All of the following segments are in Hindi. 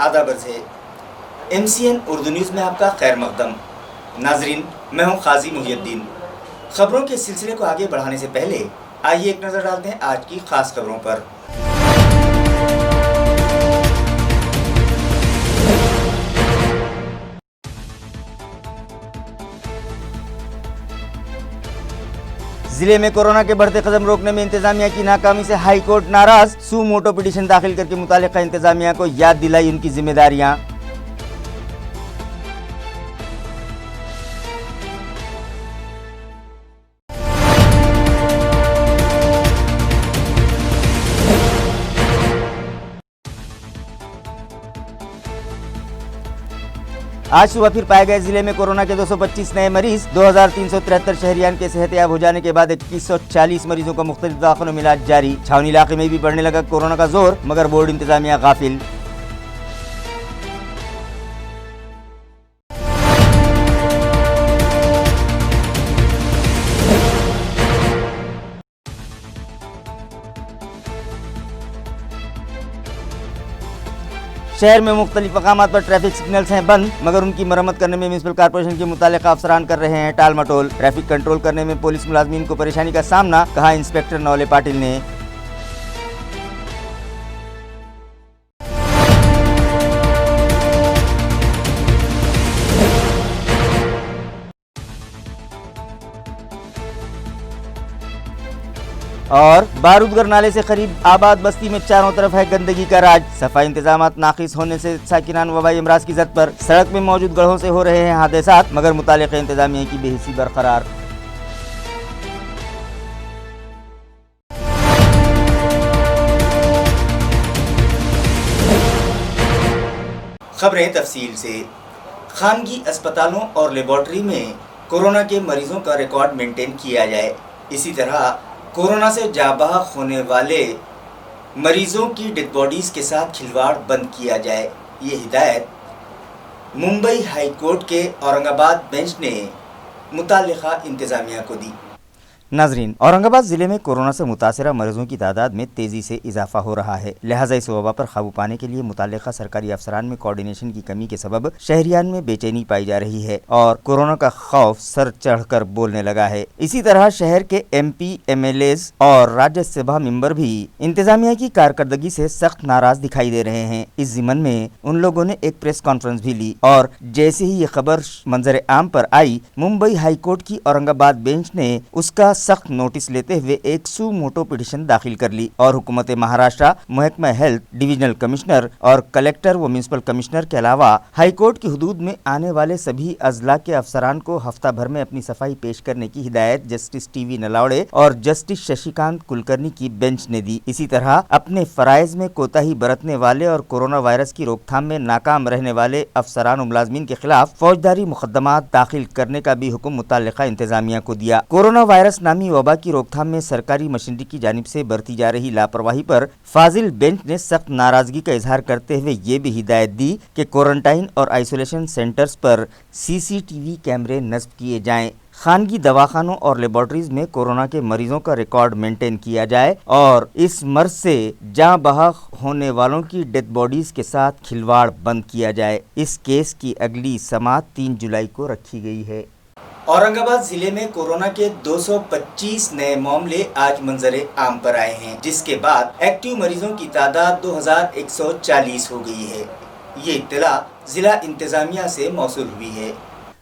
आदाब है। MCN उर्दू न्यूज़ में आपका खैर मकदम। नाजरीन, मैं हूं काजी मुहियुद्दीन। खबरों के सिलसिले को आगे बढ़ाने से पहले आइए एक नज़र डालते हैं आज की खास खबरों पर। जिले में कोरोना के बढ़ते कदम रोकने में इंतजामिया की नाकामी से हाई कोर्ट नाराज। सू मोटो पिटीशन दाखिल करके मुतालिका इंतजामिया को याद दिलाई उनकी जिम्मेदारियां। आज सुबह फिर पाए गए जिले में कोरोना के 225 नए मरीज। 2373 शहरियान के सेहतयाब हो जाने के बाद 2140 मरीजों का मुख्तलिफ दवाखानों में इलाज जारी। छावनी इलाके में भी बढ़ने लगा कोरोना का जोर, मगर बोर्ड इंतजामिया गाफिल। शहर में मुख्तलिफ मकामात पर ट्रैफिक सिग्नल्स हैं बंद, मगर उनकी मरम्मत करने में म्युनिसिपल कॉर्पोरेशन के मुतालिका अफसरान कर रहे हैं टाल मटोल। ट्रैफिक कंट्रोल करने में पुलिस मुलाजमीन को परेशानी का सामना, कहा इंस्पेक्टर नौले पाटिल ने। और बारूदगर नाले से करीब आबाद बस्ती में चारों तरफ है गंदगी का राज। सफाई इंतजामात नाकिस होने से साकिनान वबाई अमराज की जद पर। सड़क में मौजूद गढ़ों से हो रहे हैं हादसात, मगर मुतालिका इंतजामिया की बेहिसी बरकरार। खबरें तफसील से। खानगी अस्पतालों और लेबॉर्ट्री में कोरोना के मरीजों का रिकॉर्ड मेंटेन किया जाए। इसी तरह कोरोना से जाबाह होने वाले मरीजों की डेड बॉडीज के साथ खिलवाड़ बंद किया जाए। ये हिदायत मुंबई हाई कोर्ट के औरंगाबाद बेंच ने मुतालिका इंतजामिया को दी। नाजरीन, औरंगाबाद जिले में कोरोना से मुतासरा मरीजों की तादाद में तेजी से इजाफा हो रहा है। लिहाजा इस वबा पर काबू पाने के लिए मुतालिका सरकारी अफसरान में कोऑर्डिनेशन की कमी के सबब शहरियान में बेचैनी पाई जा रही है और कोरोना का खौफ सर चढ़कर बोलने लगा है। इसी तरह शहर के MP MLAs और राज्यसभा मेंबर भी इंतजामिया की कारकर्दगी से सख्त नाराज दिखाई दे रहे हैं। इस जिमन में उन लोगों ने एक प्रेस कॉन्फ्रेंस भी ली और जैसे ही ये खबर मंजर आम पर आई, मुंबई हाई कोर्ट की औरंगाबाद बेंच ने उसका सख्त नोटिस लेते हुए एक सू मोटो पिटीशन दाखिल कर ली और हुकूमत महाराष्ट्र, महकमा हेल्थ, डिविजनल कमिश्नर और कलेक्टर व म्युनिसिपल कमिश्नर के अलावा हाईकोर्ट की हुदूद में आने वाले सभी अजला के अफसरान को हफ्ता भर में अपनी सफाई पेश करने की हिदायत जस्टिस TV नलावड़े और जस्टिस शशिकांत कुलकर्णी की बेंच ने दी। इसी तरह अपने फराइज में कोताही बरतने वाले और कोरोना वायरस की रोकथाम में नाकाम रहने वाले अफसरान और मुलाजमीन के खिलाफ फौजदारी मुकदमात दाखिल करने का भी हुक्म मुतालिका इंतजामिया को दिया। कोरोना वायरस नामी वबा की रोकथाम में सरकारी मशीनरी की जानिब से बरती जा रही लापरवाही पर फाजिल बेंच ने सख्त नाराजगी का इजहार करते हुए ये भी हिदायत दी कि क्वारंटाइन और आइसोलेशन सेंटर्स पर CCTV कैमरे नस्ब किए जाएं। खानगी दवाखानों और लेबॉर्ट्रीज में कोरोना के मरीजों का रिकॉर्ड मेंटेन किया जाए और इस मर्ज से जाँ बहक होने वालों की डेड बॉडीज के साथ खिलवाड़ बंद किया जाए। इस केस की अगली समाअत 3 जुलाई को रखी गई है। औरंगाबाद जिले में कोरोना के 225 नए मामले आज मंजरे आम पर आए हैं, जिसके बाद एक्टिव मरीजों की तादाद 2140 हो गई है। ये इत्तला जिला इंतजामिया से मौसूल हुई है।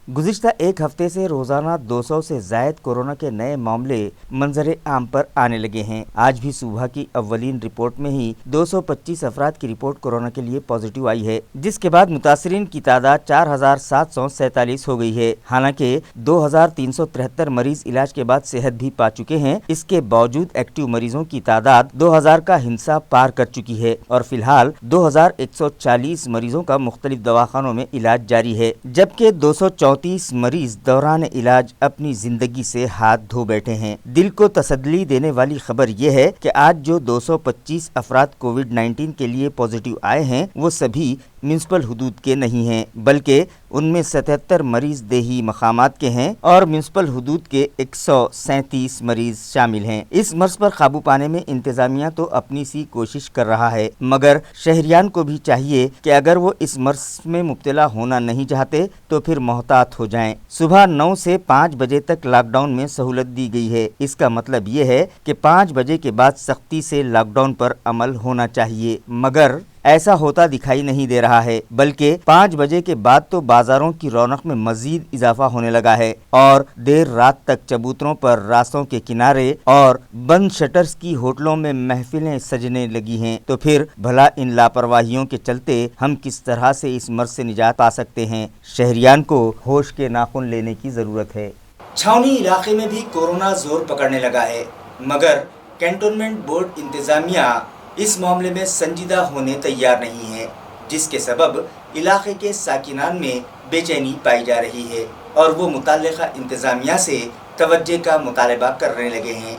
गुज़िश्ता एक हफ्ते से रोजाना 200 से जायद कोरोना के नए मामले मंजरे आम पर आने लगे हैं। आज भी सुबह की अव्वलीन रिपोर्ट में ही 225 अफराद की रिपोर्ट कोरोना के लिए पॉजिटिव आई है, जिसके बाद मुतासरीन की तादाद 4747 हो गई है। हालांकि 2373 मरीज इलाज के बाद सेहत भी पा चुके हैं। इसके बावजूद एक्टिव मरीजों की तादाद 2000 का हिंसा पार कर चुकी है और फिलहाल 2140 मरीजों का मुख्तलिफ दवाखानों में इलाज जारी है, जबकि 234 मरीज दौरान इलाज अपनी जिंदगी से हाथ धो बैठे हैं। दिल को तसल्ली देने वाली खबर यह है कि आज जो 225 अफराद कोविड-19 के लिए पॉजिटिव आए हैं वो सभी म्युनिसिपल हुदूद के नहीं हैं, बल्कि उनमें 77 मरीज देही मकामात के हैं और म्यूनिसिपल हुदूद के 137 मरीज शामिल हैं। इस मर्ज पर काबू पाने में इंतजामिया तो अपनी सी कोशिश कर रहा है, मगर शहरियान को भी चाहिए कि अगर वो इस मर्ज में मुब्तला होना नहीं चाहते तो फिर मोहतात हो जाएं। सुबह 9 से 5 बजे तक लॉकडाउन में सहूलत दी गई है। इसका मतलब ये है कि 5 बजे के बाद सख्ती से लॉकडाउन पर अमल होना चाहिए, मगर ऐसा होता दिखाई नहीं दे रहा है। बल्कि 5 बजे के बाद तो बाजारों की रौनक में मजीद इजाफा होने लगा है और देर रात तक चबूतरों पर, रास्तों के किनारे और बंद शटर्स की होटलों में महफिलें सजने लगी हैं। तो फिर भला इन लापरवाहियों के चलते हम किस तरह से इस मर्ज से निजात पा सकते हैं? शहरियान को होश के नाखून लेने की जरूरत है। छावनी इलाके में भी कोरोना जोर पकड़ने लगा है, मगर कैंटोनमेंट बोर्ड इंतजामिया इस मामले में संजीदा होने तैयार नहीं है, जिसके सबब इलाके के साकिनान में बेचैनी पाई जा रही है और वो मुताल्लिका इंतजामिया से तवज्जो का मुतालबा करने लगे हैं।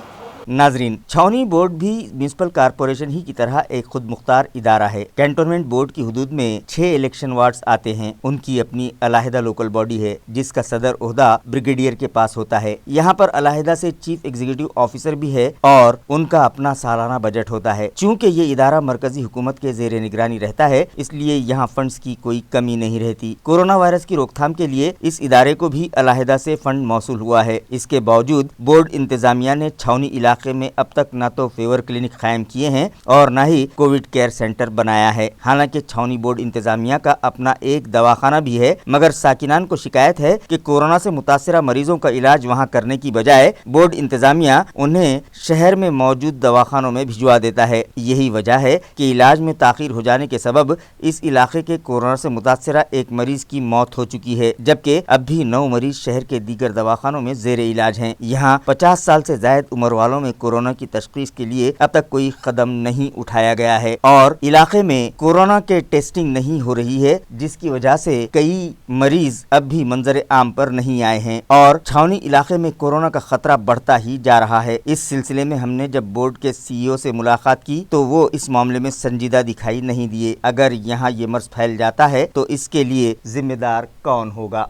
नाजरीन, छावनी बोर्ड भी म्यूनिसिपल कारपोरेशन ही की तरह एक खुद मुख्तार इदारा है। कैंटोनमेंट बोर्ड की हुदूद में 6 इलेक्शन वार्ड्स आते हैं। उनकी अपनी अलहदा लोकल बॉडी है, जिसका सदर ओहदा ब्रिगेडियर के पास होता है। यहाँ पर अलहदा से चीफ एग्जीक्यूटिव ऑफिसर भी है और उनका अपना सालाना बजट होता है। चूँकि ये इदारा मरकजी हुकूमत के जेर निगरानी रहता है, इसलिए यहाँ फंड्स की कोई कमी नहीं रहती। कोरोना वायरस की रोकथाम के लिए इस इदारे को भी अलहदा से फंड मौसूल हुआ है। इसके बावजूद बोर्ड इंतजामिया ने छावनी इलाके में अब तक न तो फेवर क्लिनिक कायम किए हैं और न ही कोविड केयर सेंटर बनाया है। हालांकि छावनी बोर्ड इंतजामिया का अपना एक दवाखाना भी है, मगर साकिनान को शिकायत है कि कोरोना से मुतासरा मरीजों का इलाज वहां करने की बजाय बोर्ड इंतजामिया उन्हें शहर में मौजूद दवाखानों में भिजवा देता है। यही वजह है कि इलाज में ताखीर हो जाने के सबब इस इलाके के कोरोना से मुतासरा एक मरीज की मौत हो चुकी है, जबकि अब भी 9 मरीज शहर के दीगर दवाखानों में जेर इलाज हैं। यहाँ 50 साल से जायद उम्र वालों में कोरोना की तशखीस के लिए अब तक कोई कदम नहीं उठाया गया है और इलाके में कोरोना के टेस्टिंग नहीं हो रही है, जिसकी वजह से कई मरीज अब भी मंजर आम पर नहीं आए हैं और छावनी इलाके में कोरोना का खतरा बढ़ता ही जा रहा है। इस सिलसिले में हमने जब बोर्ड के CEO से मुलाकात की तो वो इस मामले में संजीदा दिखाई नहीं दिए। अगर यहाँ ये मर्ज फैल जाता है तो इसके लिए जिम्मेदार कौन होगा?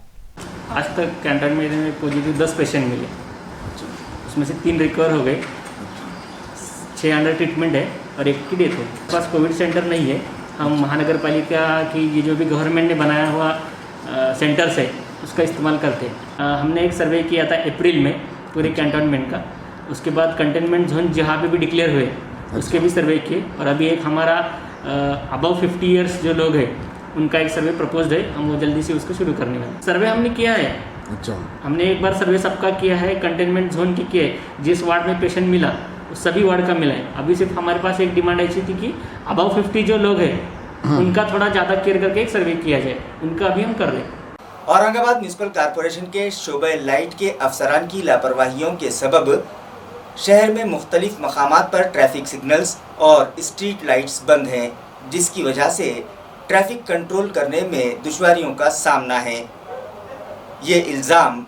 आज तक कैंटोनमेंट में पॉजिटिव 10 पेशेंट मिले, उसमें से 3 रिकवर हो गए, 6 अंडर ट्रीटमेंट है और 1 की डेथ हो। पास कोविड सेंटर नहीं है। हम महानगर पालिका की ये जो भी गवर्नमेंट ने बनाया हुआ सेंटर्स है उसका इस्तेमाल करते हैं। हमने एक सर्वे किया था अप्रैल में पूरे कैंटोनमेंट का। उसके बाद कंटेनमेंट जोन जहाँ पे भी डिक्लेयर हुए उसके भी सर्वे किए और अभी एक हमारा अबव 50 ईयर्स जो लोग हैं उनका एक सर्वे प्रपोज्ड है। हम वो जल्दी से उसको शुरू करने वाले। सर्वे हमने किया है। अच्छा, हमने एक बार सर्वे सबका किया है, कंटेनमेंट जोन की किया है। जिस वार्ड में पेशेंट मिला उस सभी वार्ड का मिला है। अभी सिर्फ हमारे पास एक डिमांड ऐसी थी कि अबव 50 जो लोग हैं उनका थोड़ा ज़्यादा केयर करके एक सर्वे किया जाए। उनका अभी हम कर रहे हैं। औरंगाबाद म्यूनिसिपल कारपोरेशन के शोबे लाइट के अफसरान की लापरवाहियों के सबब शहर में मुख्तलिफ मकामात पर ट्रैफिक सिग्नल्स और स्ट्रीट लाइट्स बंद हैं, जिसकी वजह से ट्रैफिक कंट्रोल करने में दुश्वारियों का सामना है। ये इल्ज़ाम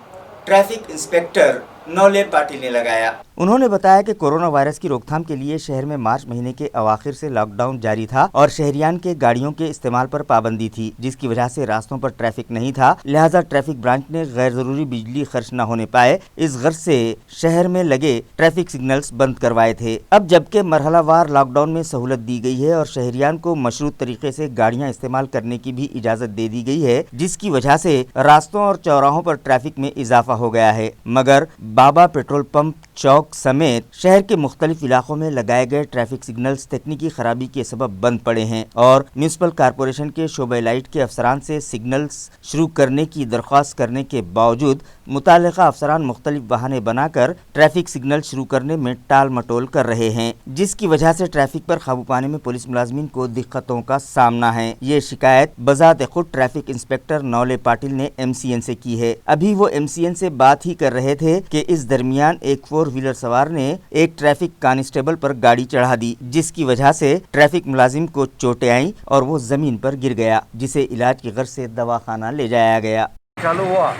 ट्रैफिक इंस्पेक्टर नौले पाटिल ने लगाया। उन्होंने बताया कि कोरोना वायरस की रोकथाम के लिए शहर में मार्च महीने के अवाखिर से लॉकडाउन जारी था और शहरियान के गाड़ियों के इस्तेमाल पर पाबंदी थी, जिसकी वजह से रास्तों पर ट्रैफिक नहीं था। लिहाजा ट्रैफिक ब्रांच ने गैर जरूरी बिजली खर्च न होने पाए इस गर्ज से शहर में लगे ट्रैफिक सिग्नल्स बंद करवाए थे। अब जबकि मरहलावार लॉकडाउन में सहूलत दी गई है और शहरियान को मशरूत तरीके से गाड़ियां इस्तेमाल करने की भी इजाजत दे दी गई है, जिसकी वजह से रास्तों और चौराहों पर ट्रैफिक में इजाफा हो गया है, मगर बाबा पेट्रोल पंप चौक समेत शहर के मुख्तलिफ इलाकों में लगाए गए ट्रैफिक सिग्नल्स तकनीकी खराबी के सबब बंद पड़े हैं और म्यूनिसिपल कारपोरेशन के शोबे लाइट के अफसरान से सिग्नल्स शुरू करने की दरख्वास्त करने के बावजूद मुतालिका अफसरान मुख्तलिफ बहाने बनाकर ट्रैफिक सिग्नल शुरू करने में टाल मटोल कर रहे हैं, जिसकी वजह से ट्रैफिक पर काबू पाने में पुलिस मुलाजमीन को दिक्कतों का सामना है। ये शिकायत बजात खुद ट्रैफिक इंस्पेक्टर नौले पाटिल ने MCN से की है। अभी वो MCN से बात ही कर रहे थे कि इस दरमियान एक 4 व्हीलर सवार ने एक ट्रैफिक कांस्टेबल पर गाड़ी चढ़ा दी, जिसकी वजह से ट्रैफिक मुलाजिम को चोटें आई और वो जमीन पर गिर गया, जिसे इलाज की गर्ज से दवाखाना ले जाया गया। चालू हुआ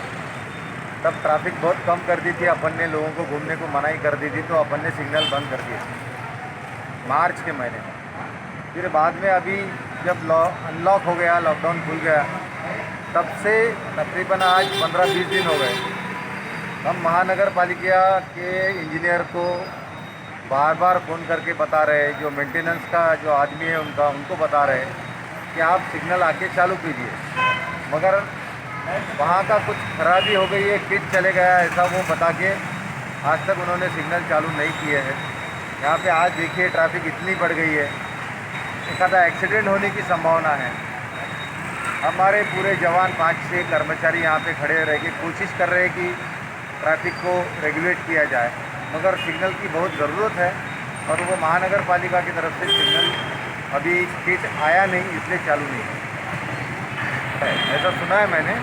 तब ट्रैफिक बहुत कम कर दी थी, अपन ने लोगों को घूमने को मनाही कर दी थी, तो अपन ने सिग्नल बंद कर दिए मार्च के महीने में। फिर बाद में अभी जब अनलॉक हो गया, लॉकडाउन खुल गया, तब से तकरीबन आज 15-20 दिन हो गए। हम महानगर पालिका के इंजीनियर को बार बार फ़ोन करके बता रहे हैं, जो मेंटेनेंस का जो आदमी है उनको बता रहे हैं कि आप सिग्नल आके चालू कीजिए, मगर वहाँ का कुछ खराबी हो गई है, किट चले गया ऐसा वो बता के आज तक उन्होंने सिग्नल चालू नहीं किए हैं। यहाँ पे आज देखिए ट्रैफिक इतनी बढ़ गई है, एक आधा एक्सीडेंट होने की संभावना है। हमारे पूरे जवान 5-6 कर्मचारी यहाँ पे खड़े रह के कोशिश कर रहे हैं कि ट्रैफिक को रेगुलेट किया जाए, मगर सिग्नल की बहुत ज़रूरत है और वो महानगर पालिका की तरफ से सिग्नल अभी किट आया नहीं, इसलिए चालू नहीं है। ऐसा सुना है मैंने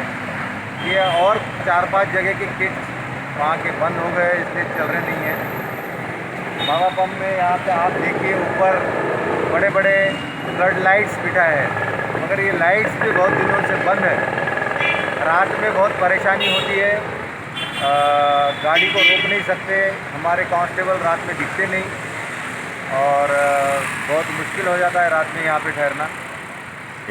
कि और 4-5 जगह के किट वहाँ के बंद हो गए, इसलिए चल रहे नहीं हैं। बाबा पंप में यहाँ पे आप देखिए ऊपर बड़े बड़े फ्लड लाइट्स बिठा है, मगर ये लाइट्स भी बहुत दिनों से बंद है। रात में बहुत परेशानी होती है, गाड़ी को रोक नहीं सकते, हमारे कांस्टेबल रात में दिखते नहीं और बहुत मुश्किल हो जाता है रात में यहाँ पे ठहरना।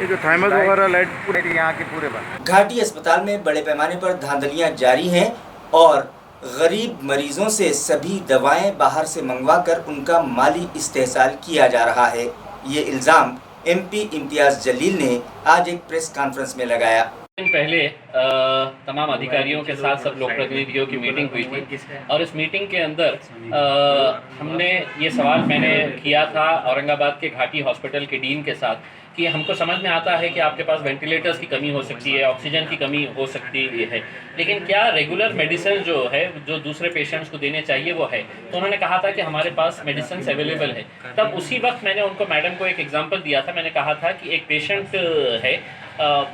ये जो थर्मस वगैरह लाइट पूरे यहाँ के पूरे बंद। घाटी अस्पताल में बड़े पैमाने पर धांधलियां जारी हैं और गरीब मरीजों से सभी दवाएं बाहर से मंगवाकर उनका माली इस्तेहसाल किया जा रहा है। ये इल्ज़ाम एमपी इम्तियाज़ जलील ने आज एक प्रेस कॉन्फ्रेंस में लगाया। दिन पहले तमाम अधिकारियों के साथ सब लोक प्रतिनिधियों की मीटिंग हुई थी और इस मीटिंग के अंदर हमने ये सवाल मैंने किया था औरंगाबाद के घाटी हॉस्पिटल के डीन के साथ कि हमको समझ में आता है कि आपके पास वेंटिलेटर्स की कमी हो सकती है, ऑक्सीजन की कमी हो सकती है, लेकिन क्या रेगुलर मेडिसिन जो है जो दूसरे पेशेंट्स को देने चाहिए वो है? तो उन्होंने कहा था कि हमारे पास मेडिसिन अवेलेबल है। तब उसी वक्त मैंने उनको मैडम को एक एग्जांपल दिया था। मैंने कहा था कि एक पेशेंट है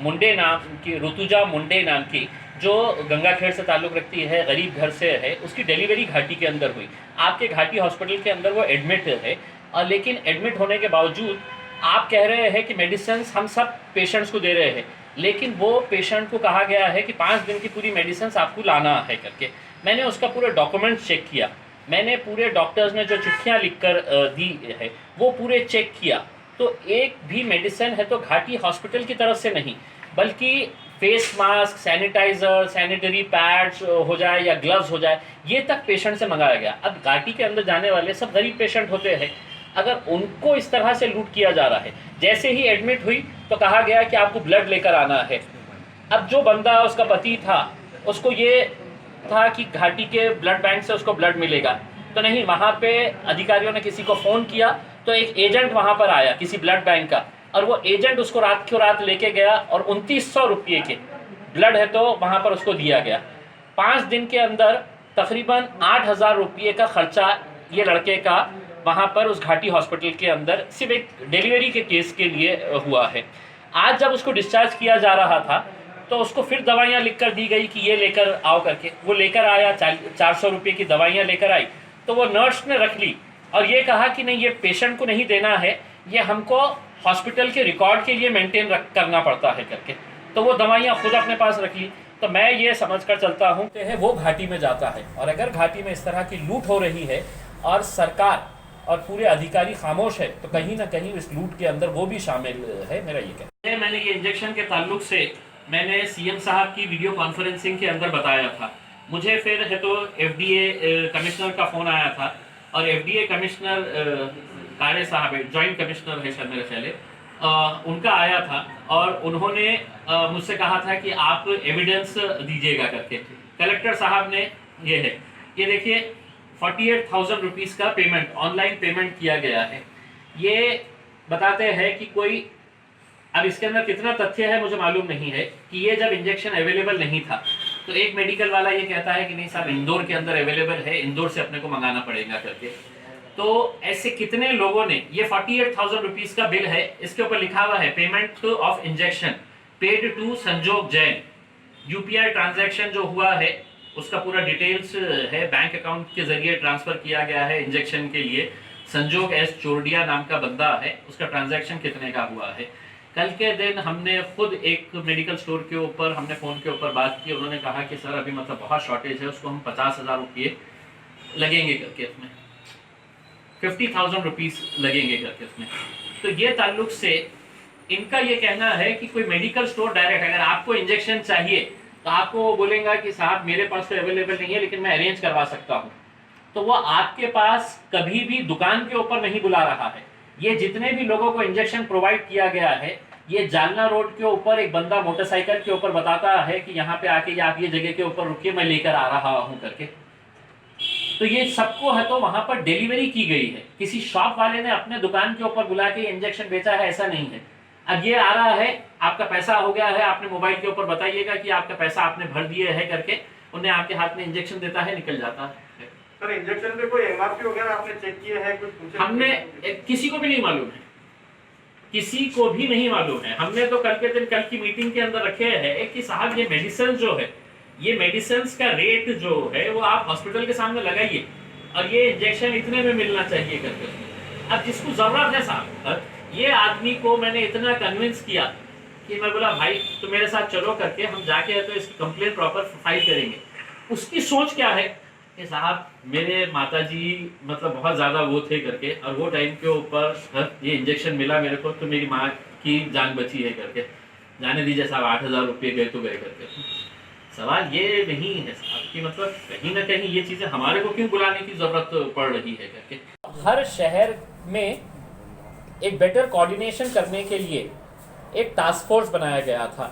मुंडे नाम की, ऋतुजा मुंडे नाम की, जो गंगाखेड़ से ताल्लुक़ रखती है, गरीब घर से है, उसकी डिलीवरी घाटी के अंदर हुई। आपके घाटी हॉस्पिटल के अंदर वो एडमिट है लेकिन एडमिट होने के बावजूद आप कह रहे हैं कि मेडिसिन हम सब पेशेंट्स को दे रहे हैं, लेकिन वो पेशेंट को कहा गया है कि 5 दिन की पूरी मेडिसिन आपको लाना है करके। मैंने उसका पूरा डॉक्यूमेंट चेक किया, मैंने पूरे डॉक्टर्स ने जो चिट्ठियाँ लिख कर दी है वो पूरे चेक किया, तो एक भी मेडिसिन है तो घाटी हॉस्पिटल की तरफ से नहीं, बल्कि face mask, sanitizer, sanitary pads हो जाए या ग्लव्स हो जाए, ये तक पेशेंट से मंगाया गया। अब घाटी के अंदर जाने वाले सब गरीब पेशेंट होते हैं, अगर उनको इस तरह से लूट किया जा रहा है। जैसे ही एडमिट हुई तो कहा गया कि आपको ब्लड लेकर आना है। अब जो बंदा उसका पति था उसको ये था कि घाटी के ब्लड बैंक से उसको ब्लड मिलेगा, तो नहीं, वहाँ पे अधिकारियों ने किसी को फ़ोन किया तो एक एजेंट वहाँ पर आया किसी ब्लड बैंक का, और वो एजेंट उसको रात लेके गया और 2900 रुपये के ब्लड है तो वहाँ पर उसको दिया गया। 5 दिन के अंदर तकरीबन 8000 रुपये का खर्चा ये लड़के का वहाँ पर उस घाटी हॉस्पिटल के अंदर सिर्फ एक डिलीवरी के केस के लिए हुआ है। आज जब उसको डिस्चार्ज किया जा रहा था तो उसको फिर दवाइयाँ लिख कर दी गई कि ये लेकर आओ करके। वो लेकर आया, 400 रुपये की दवाइयाँ लेकर आई, तो वो नर्स ने रख ली और ये कहा कि नहीं, ये पेशेंट को नहीं देना है, ये हमको हॉस्पिटल के रिकॉर्ड के लिए मेंटेन करना पड़ता है करके। तो वो दवाइयाँ खुद अपने पास रख ली। तो मैं ये समझ कर चलता हूँ कि वो घाटी में जाता है, और अगर घाटी में इस तरह की लूट हो रही है और सरकार और पूरे अधिकारी खामोश है तो कहीं ना कहीं इस लूट के अंदर वो भी शामिल है। मेरा ये कहना है। मैंने ये इंजेक्शन के ताल्लुक से मैंने सीएम साहब की वीडियो कॉन्फ्रेंसिंग के अंदर बताया था। मुझे फिर है तो एफडीए कमिश्नर का फ़ोन आया था, और एफडीए कमिश्नर कारे साहब है, जॉइंट कमिश्नर है शायद मेरे ख्याल, उनका आया था और उन्होंने मुझसे कहा था कि आप एविडेंस दीजिएगा करके। कलेक्टर साहब ने ये देखिए 48,000 रुपीज़ का पेमेंट, ऑनलाइन पेमेंट किया गया है। ये बताते हैं कि कोई, अब इसके अंदर कितना तथ्य है मुझे मालूम नहीं है, कि ये जब इंजेक्शन अवेलेबल नहीं था तो एक मेडिकल वाला ये कहता है कि नहीं साहब इंदौर के अंदर अवेलेबल है, इंदौर से अपने को मंगाना पड़ेगा करके। तो ऐसे कितने लोगों ने, ये 48,000 रुपीज़ का बिल है, इसके ऊपर लिखा हुआ है payment of injection paid to Sanjog Jain. UPI transaction जो हुआ है उसका पूरा डिटेल्स है, बैंक अकाउंट के जरिए ट्रांसफर किया गया है इंजेक्शन के लिए। संजोग एस चोरडिया नाम का बंदा है, उसका ट्रांजैक्शन कितने का हुआ है। कल के दिन हमने खुद एक मेडिकल स्टोर के ऊपर हमने फ़ोन के ऊपर बात की, उन्होंने कहा कि सर अभी मतलब बहुत शॉर्टेज है, उसको हम 50,000 रुपये लगेंगे करके, उसमें 50,000 रुपीज़ लगेंगे करके उसमें। तो ये ताल्लुक से इनका ये कहना है कि कोई मेडिकल स्टोर डायरेक्ट अगर आपको इंजेक्शन चाहिए तो आपको वो बोलेगा कि साहब मेरे पास तो अवेलेबल नहीं है लेकिन मैं अरेंज करवा सकता हूँ, तो वो आपके पास कभी भी दुकान के ऊपर नहीं बुला रहा है। ये जितने भी लोगों को इंजेक्शन प्रोवाइड किया गया है, ये जालना रोड के ऊपर एक बंदा मोटरसाइकिल के ऊपर बताता है कि यहाँ पे आके आप ये जगह के ऊपर रुकिए, मैं लेकर आ रहा हूँ करके। तो ये सबको है तो वहां पर डिलीवरी की गई है, किसी शॉप वाले ने अपने दुकान के ऊपर बुला के इंजेक्शन बेचा है ऐसा नहीं है। अब ये आ रहा है, आपका पैसा हो गया है, आपने मोबाइल के ऊपर बताइएगा कि आपका पैसा आपने भर दिए है करके, उन्हें आपके हाथ में इंजेक्शन देता है, निकल जाता है। सर इंजेक्शन पे कोई एमआरपी वगैरह आपने चेक किया है? कुछ पूछा? हमने किसी को भी नहीं मालूम है, किसी को भी नहीं मालूम है। हमने तो कल के दिन कल की मीटिंग के अंदर रखे हैं कि साहब ये मेडिसिन जो है, ये मेडिसिन का रेट जो है वो आप हॉस्पिटल के सामने लगाइए और ये इंजेक्शन इतने में मिलना चाहिए करके। अब जिसको जरूरत है साहब, ये आदमी को मैंने इतना कन्विंस किया कि मैं बोला भाई तो मेरे साथ चलो करके हम जाके तो इसकी कंप्लेंट प्रॉपर फाइल करेंगे। उसकी सोच क्या है कि साहब मेरे माताजी मतलब बहुत ज़्यादा वो थे करके, और वो टाइम के ऊपर ये इंजेक्शन मिला मेरे को तो मेरी माँ की जान बची है करके, जाने दीजिए साहब 8,000 रुपये गए तो गए करके। सवाल ये नहीं है साहब कि मतलब कहीं ना कहीं ये चीज़ें हमारे को क्यों बुलाने की ज़रूरत पड़ रही है करके। हर शहर में एक बेटर कोऑर्डिनेशन करने के लिए एक टास्क फोर्स बनाया गया था।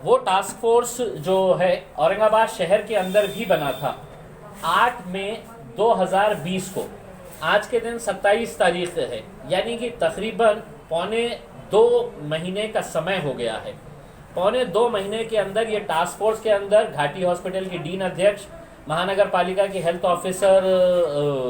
वो टास्क फोर्स जो है औरंगाबाद शहर के अंदर भी बना था। 8 मई 2020 को, आज के दिन 27 तारीख है, यानी कि तकरीबन पौने 2 महीने का समय हो गया है। पौने 2 महीने के अंदर ये टास्क फोर्स के अंदर घाटी हॉस्पिटल की डीन अध्यक्ष, महानगर पालिका की हेल्थ ऑफिसर,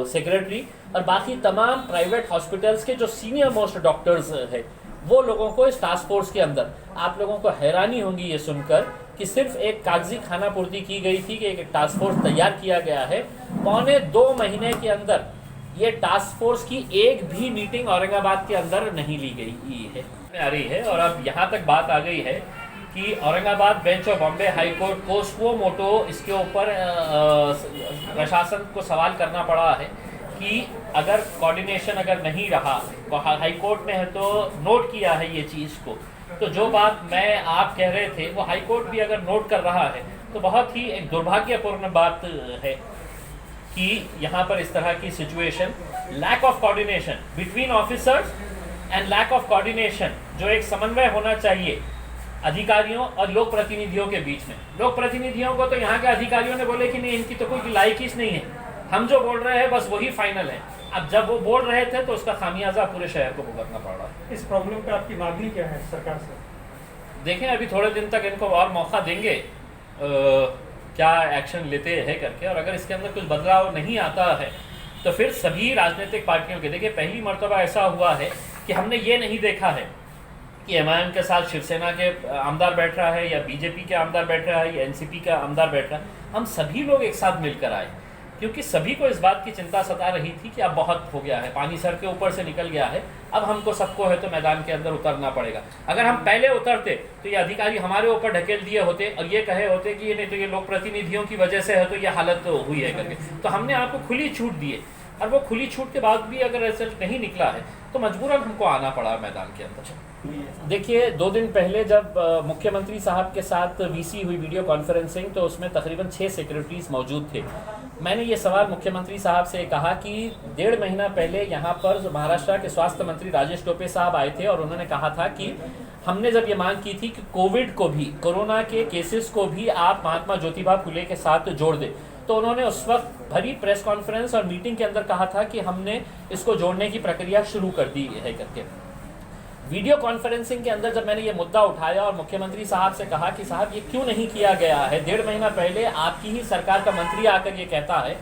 सेक्रेटरी और बाकी तमाम प्राइवेट हॉस्पिटल्स के जो सीनियर मोस्ट डॉक्टर्स हैं, वो लोगों को इस टास्क फोर्स के अंदर, आप लोगों को हैरानी होगी ये सुनकर कि सिर्फ एक कागजी खानापूर्ति की गई थी कि एक टास्क फोर्स तैयार किया गया है। पौने 2 महीने के अंदर ये टास्क फोर्स की एक भी मीटिंग औरंगाबाद के अंदर नहीं ली गई है आ रही है। और अब यहाँ तक बात आ गई है कि Aurangabad bench of Bombay high court को स्वो मोटो इसके ऊपर प्रशासन को सवाल करना पड़ा है कि अगर कोऑर्डिनेशन अगर नहीं रहा, हाई कोर्ट ने है तो नोट किया है ये चीज़ को, तो जो बात मैं आप कह रहे थे वो हाई कोर्ट भी अगर नोट कर रहा है तो बहुत ही एक दुर्भाग्यपूर्ण बात है कि यहाँ पर इस तरह की situation, lack of coordination between officers and lack of coordination, जो एक समन्वय होना चाहिए अधिकारियों और लोक प्रतिनिधियों के बीच में। लोक प्रतिनिधियों को तो यहाँ के अधिकारियों ने बोले कि नहीं इनकी तो कोई लायकी नहीं है, हम जो बोल रहे हैं बस वही फाइनल है। अब जब वो बोल रहे थे तो उसका खामियाजा पूरे शहर को भुगतना पड़ रहा है। इस प्रॉब्लम पे आपकी मांगनी क्या है सरकार से? देखें अभी थोड़े दिन तक इनको और मौका देंगे क्या एक्शन लेते हैं करके, और अगर इसके अंदर कुछ बदलाव नहीं आता है तो फिर सभी राजनीतिक पार्टियों के, देखिए पहली मर्तबा ऐसा हुआ है कि हमने ये नहीं देखा है कि एमआईएम के साथ शिवसेना के आमदार बैठ रहा है या बीजेपी के आमदार बैठ रहा है या एनसीपी का आमदार बैठ रहा है। हम सभी लोग एक साथ मिलकर आए क्योंकि सभी को इस बात की चिंता सता रही थी कि अब बहुत हो गया है, पानी सर के ऊपर से निकल गया है, अब हमको सबको है तो मैदान के अंदर उतरना पड़ेगा। अगर हम पहले उतरते तो ये अधिकारी हमारे ऊपर ढकेल दिए होते और ये कहे होते कि ये नहीं तो ये लोक प्रतिनिधियों की वजह से है तो ये हालत तो हुई है करके। तो हमने आपको खुली छूट दी है और वो खुली छूट के बाद भी अगर रिजल्ट नहीं निकला है तो मजबूरन हमको आना पड़ा मैदान के अंदर। देखिए 2 दिन पहले जब मुख्यमंत्री साहब के साथ वीसी हुई वीडियो कॉन्फ्रेंसिंग, तो उसमें तकरीबन 6 सेक्रेटरीज मौजूद थे। मैंने ये सवाल मुख्यमंत्री साहब से कहा कि 1.5 महीना पहले यहाँ पर महाराष्ट्र के स्वास्थ्य मंत्री राजेश टोपे साहब आए थे और उन्होंने कहा था कि हमने जब ये मांग की थी कि कोविड को भी, कोरोना के केसेस को भी आप महात्मा ज्योतिबा फुले के साथ जोड़ दें, तो उन्होंने उस वक्त भरी प्रेस कॉन्फ्रेंस और मीटिंग के अंदर कहा था कि हमने इसको जोड़ने की प्रक्रिया शुरू कर दी है करके। वीडियो कॉन्फ्रेंसिंग के अंदर जब मैंने ये मुद्दा उठाया और मुख्यमंत्री साहब से कहा कि साहब ये क्यों नहीं किया गया है, 1.5 महीना पहले आपकी ही सरकार का मंत्री आकर ये कहता है,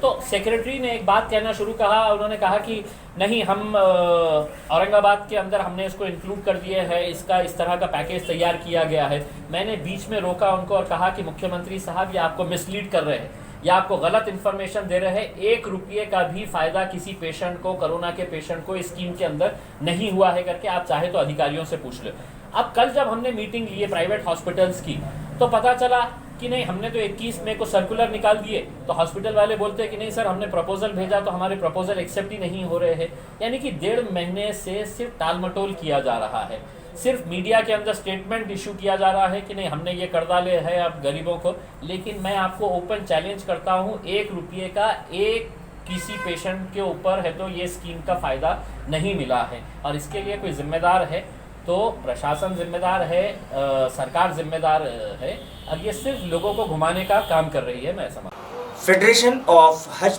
तो सेक्रेटरी ने एक बात कहना शुरू कहा। उन्होंने कहा कि नहीं हम औरंगाबाद के अंदर हमने इसको इंक्लूड कर दिए है, इसका इस तरह का पैकेज तैयार किया गया है। मैंने बीच में रोका उनको और कहा कि मुख्यमंत्री साहब ये आपको मिसलीड कर रहे हैं या आपको गलत इन्फॉर्मेशन दे रहे हैं। 1 रुपये का भी फायदा किसी पेशेंट को, कोरोना के पेशेंट को इस स्कीम के अंदर नहीं हुआ है करके आप चाहे तो अधिकारियों से पूछ लो। अब कल जब हमने मीटिंग ली है प्राइवेट हॉस्पिटल्स की तो पता चला कि नहीं हमने तो 21 मई को सर्कुलर निकाल दिए, तो हॉस्पिटल वाले बोलते हैं कि नहीं सर हमने प्रपोजल भेजा तो हमारे प्रपोजल एक्सेप्ट ही नहीं हो रहे हैं। यानी कि 1.5 महीने से सिर्फ टालमटोल किया जा रहा है। सिर्फ मीडिया के अंदर स्टेटमेंट इशू किया जा रहा है कि नहीं हमने ये कर डाले है अब गरीबों को, लेकिन मैं आपको ओपन चैलेंज करता हूँ, 1 रुपये का एक किसी पेशेंट के ऊपर है तो ये स्कीम का फ़ायदा नहीं मिला है। और इसके लिए कोई जिम्मेदार है तो प्रशासन जिम्मेदार है, सरकार जिम्मेदार है, और ये सिर्फ लोगों को घुमाने का काम कर रही है। मैं समझ फेडरेशन ऑफ हज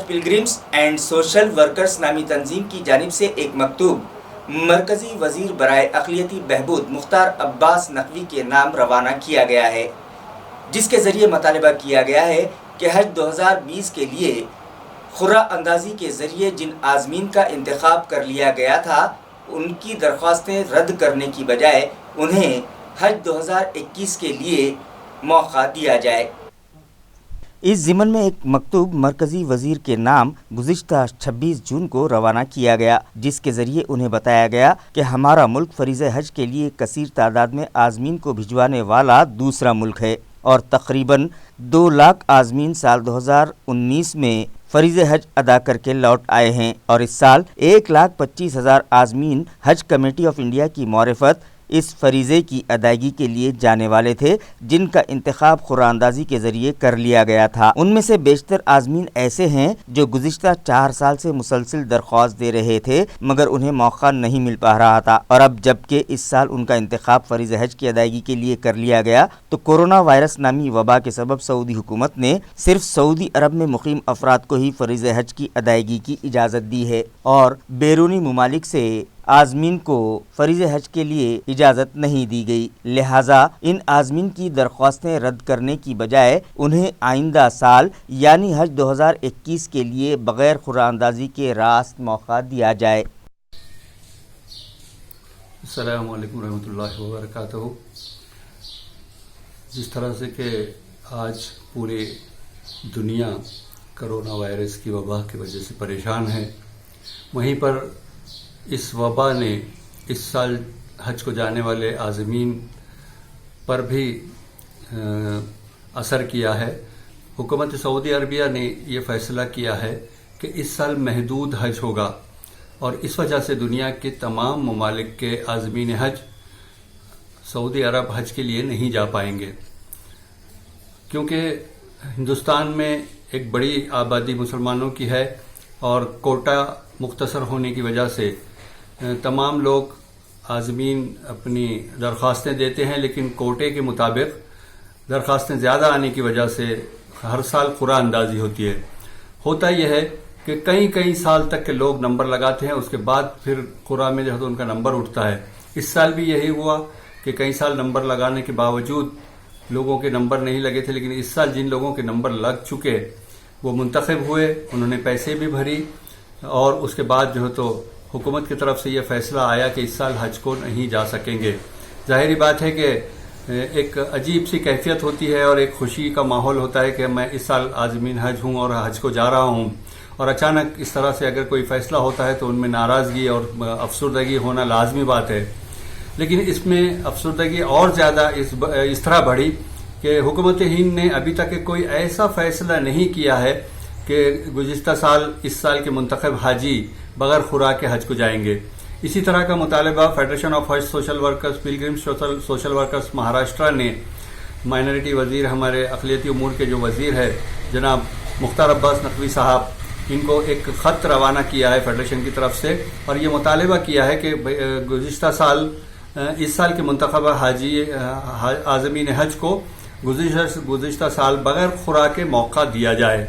पिलग्रिम्स एंड सोशल वर्कर्स नामी तंजीम की जानिब से एक मकतूब मरकजी वजीर बराए अक़लियती बहबूद मुख्तार अब्बास नकवी के नाम रवाना किया गया है, जिसके ज़रिए मुतालबा किया गया है कि हज 2020 के लिए खुरा अंदाजी के ज़रिए जिन आज़मीन का इंतखाब कर लिया गया था उनकी दरख्वास्तें रद्द करने की बजाय उन्हें हज 2021 के लिए मौका दिया जाए। इस ज़िमन में एक मकतूब मरकज़ी वज़ीर के नाम गुज़िश्ता 26 जून को रवाना किया गया, जिसके ज़रिए उन्हें बताया गया कि हमारा मुल्क फ़रीज़ हज के लिए कसीर तादाद में आज़मीन को भिजवाने वाला दूसरा मुल्क है और तकरीबन 2 लाख आज़मीन साल 2019 में फ़रीज़ हज अदा करके लौट आए हैं और इस साल 1,25,000 आज़मीन हज कमेटी ऑफ इंडिया की मारिफत इस फरीज़े की अदायगी के लिए जाने वाले थे, जिनका इंतखाब खुरानंदाजी के ज़रिए कर लिया गया था। उनमें से बेशतर आज़मीन ऐसे हैं जो गुज़िश्ता 4 साल से मुसलसिल दरख्वास्त दे रहे थे मगर उन्हें मौका नहीं मिल पा रहा था, और अब जबकि इस साल उनका इंतखाब फ़रीज़ हज की अदायगी के लिए कर लिया गया तो कोरोना वायरस नामी वबा के सबब सऊदी हुकूमत ने सिर्फ सऊदी अरब में मुकीम अफराद को ही फ़रीज़ हज की अदायगी की इजाज़त दी है और बैरूनी ममालिक से आज़मीन को फ़रीज़ हज के लिए इजाज़त नहीं दी गई। लिहाजा इन आज़मीन की दरख्वास्तें रद्द करने की बजाय उन्हें आइंदा साल यानी हज 2021 के लिए बग़ैर खुरानंदाजी के रास्त मौका दिया जाए। अस्सलामु अलैकुम रहमतुल्लाहि व बरकातहू। जिस तरह से कि आज पूरे दुनिया कोरोना वायरस की वबा की वजह से परेशान है, वहीं पर इस वबा ने इस साल हज को जाने वाले आज़मीन पर भी असर किया है। हुकूमत सऊदी अरबिया ने यह फ़ैसला किया है कि इस साल महदूद हज होगा और इस वजह से दुनिया के तमाम ममालिक के आज़मीन हज सऊदी अरब हज के लिए नहीं जा पाएंगे, क्योंकि हिंदुस्तान में एक बड़ी आबादी मुसलमानों की है और कोटा मुख्तसर होने की वजह से तमाम लोग आज़मीन अपनी दरख्वास्तें देते हैं, लेकिन कोटे के मुताबिक दरख्वास्तें ज़्यादा आने की वजह से हर साल खुरा अंदाजी होती है। होता यह है कि कई साल तक के लोग नंबर लगाते हैं, उसके बाद फिर खुरा में जो है तो उनका नंबर उठता है। इस साल भी यही हुआ कि कई साल नंबर लगाने के बावजूद लोगों के नंबर नहीं लगे थे, लेकिन इस साल जिन लोगों के नंबर लग चुके वो मुंतखब हुए, उन्होंने पैसे भी भरी और उसके बाद जो है तो हुकूमत की तरफ से यह फैसला आया कि इस साल हज को नहीं जा सकेंगे। जाहिर बात है कि एक अजीब सी कैफियत होती है और एक खुशी का माहौल होता है कि मैं इस साल आज़मीन हज हूँ और हज को जा रहा हूँ, और अचानक इस तरह से अगर कोई फैसला होता है तो उनमें नाराज़गी और अफसरदगी होना लाजमी बात है। लेकिन इसमें अफसरदगी और ज़्यादा इस तरह बढ़ी कि हुकूमत हिंद ने अभी तक कोई ऐसा फैसला नहीं किया है कि गुज़िश्ता साल इस साल के मुंतखब हाजी बगैर खुराक के हज को जाएंगे। इसी तरह का मुतालबा फेडरेशन ऑफ हज social workers pilgrims social workers Maharashtra ने माइनॉरिटी वजीर, हमारे अक़लियती उमूर के जो वजीर है जनाब मुख्तार अब्बास नकवी साहब, इनको एक ख़त रवाना किया है फेडरेशन की तरफ से और ये मुतालबा किया है कि गुज़िश्ता साल इस साल के मुंतखब हाजी आज़मीन हज को गुज़िश्ता साल बगैर खुराक के मौका दिया जाए।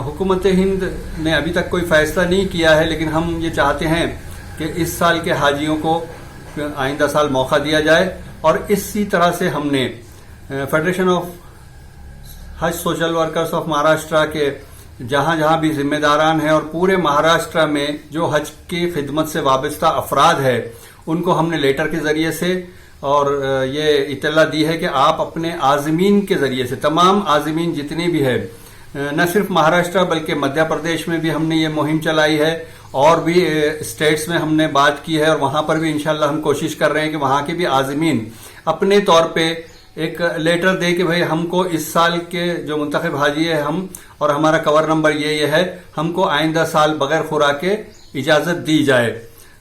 हुकूमत हिंद ने अभी तक कोई फैसला नहीं किया है, लेकिन हम ये चाहते हैं कि इस साल के हाजियों को आइंदा साल मौका दिया जाए और इसी तरह से हमने फेडरेशन ऑफ हज सोशल वर्कर्स ऑफ महाराष्ट्र के जहां भी जिम्मेदारान हैं और पूरे महाराष्ट्र में जो हज की खिदमत से वाबस्ता अफराद है उनको हमने लेटर के जरिए से और ये इतला दी है कि आप अपने आज़मीन के जरिए से तमाम आज़मीन जितने भी है, न सिर्फ महाराष्ट्र बल्कि मध्य प्रदेश में भी हमने ये मुहिम चलाई है और भी स्टेट्स में हमने बात की है और वहां पर भी इंशाल्लाह हम कोशिश कर रहे हैं कि वहां के भी आज़मीन अपने तौर पे एक लेटर दे कि भाई हमको इस साल के जो मुंतखब हाजी है हम और हमारा कवर नंबर ये है, हमको आइंदा साल बगैर खुराक के इजाजत दी जाए।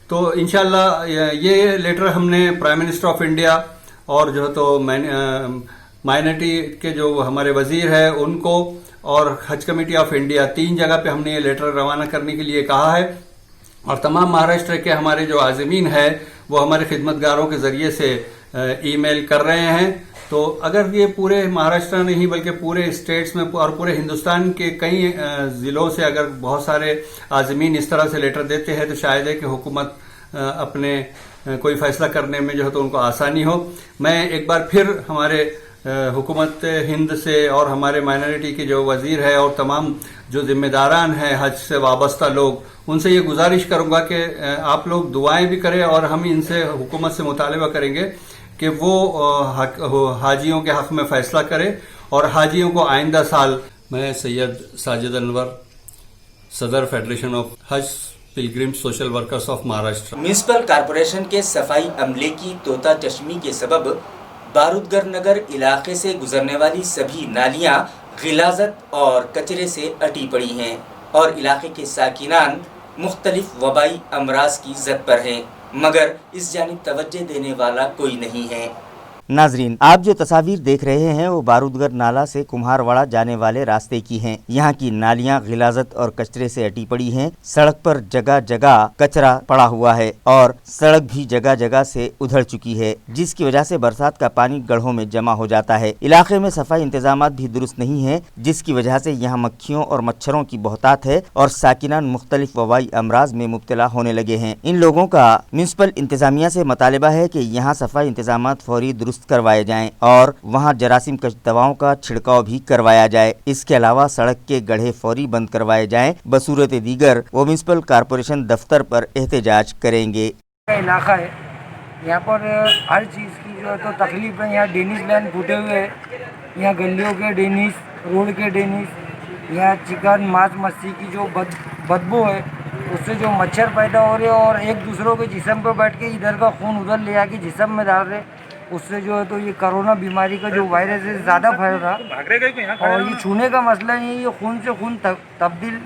तो इंशाल्लाह ये लेटर हमने प्राइम मिनिस्टर ऑफ इंडिया और जो तो माइनॉरिटी के जो हमारे वजीर है उनको और हज कमेटी ऑफ इंडिया 3 जगह पे हमने ये लेटर रवाना करने के लिए कहा है। और तमाम महाराष्ट्र के हमारे जो आज़मीन है वो हमारे खिदमतगारों के जरिए से ईमेल कर रहे हैं। तो अगर ये पूरे महाराष्ट्र नहीं बल्कि पूरे स्टेट्स में और पूरे हिंदुस्तान के कई जिलों से अगर बहुत सारे आज़मीन इस तरह से लेटर देते हैं तो शायद है कि हुकूमत अपने कोई फैसला करने में जो है तो उनको आसानी हो। मैं एक बार फिर हमारे हुकूमत हिंद से और हमारे माइनॉरिटी के जो वजीर है और तमाम जो जिम्मेदारान हैं हज से वाबस्ता लोग, उनसे ये गुजारिश करूंगा कि आप लोग दुआएं भी करें और हम इनसे हुकूमत से मुतालबा करेंगे कि वो हाजियों के हक में फैसला करे और हाजियों को आइंदा साल। मैं सैयद साजिद अनवर, सदर फेडरेशन ऑफ हज Pilgrim social workers of Maharashtra. Municipal corporation के सफाई अमले की तोता चश्मी के सबब बारूदगर नगर इलाके से गुजरने वाली सभी नालियां गिलाजत और कचरे से अटी पड़ी हैं और इलाके के साकिनान मुख्तलिफ वबाई अमराज की जद पर हैं, मगर इस जानिब तवज्जो देने वाला कोई नहीं है। नाजरीन, आप जो तस्वीर देख रहे हैं वो बारूदगर नाला से कुम्हारवाड़ा जाने वाले रास्ते की हैं। यहाँ की नालियाँ गिलाजत और कचरे से अटी पड़ी हैं। सड़क पर जगह जगह कचरा पड़ा हुआ है और सड़क भी जगह जगह से उधड़ चुकी है, जिसकी वजह से बरसात का पानी गड्ढों में जमा हो जाता है। इलाके में सफाई इंतजाम भी दुरुस्त नहीं है, जिसकी वजह से यहाँ मक्खियों और मच्छरों की बहुतात है और साकिनान मुख्तलिफ वबाई अमराज में मुब्तला होने लगे हैं। इन लोगों का म्यूनिसिपल इंतजामिया से मुतालबा है कि यहाँ सफाई इंतजाम फौरी दुरुस्त करवाए जाएं और वहां जरासीम कश दवाओं का छिड़काव भी करवाया जाए। इसके अलावा सड़क के गड्ढे फौरी बंद करवाए जाएं। बसूरत दीगर वो म्यूनिसिपल कॉरपोरेशन दफ्तर पर एहतजाज करेंगे। इलाका है, यहाँ पर हर चीज़ की जो है तो तकलीफ है। यहाँ डेनिस लाइन फूटे हुए है, यहाँ गलियों के डेनिस, रोड के डेनिस, यहाँ चिकन मांस मच्छी की जो बदबू है उससे जो मच्छर पैदा हो रहे हैं और एक दूसरों के जिस्म पर बैठ के इधर का खून उधर ले आके जिस्म में डाल रहे, उससे जो है तो ये कोरोना बीमारी का जो वायरस है ज़्यादा फैल रहा। और ये छूने का मसला नहीं, ये खून से खून तब्दील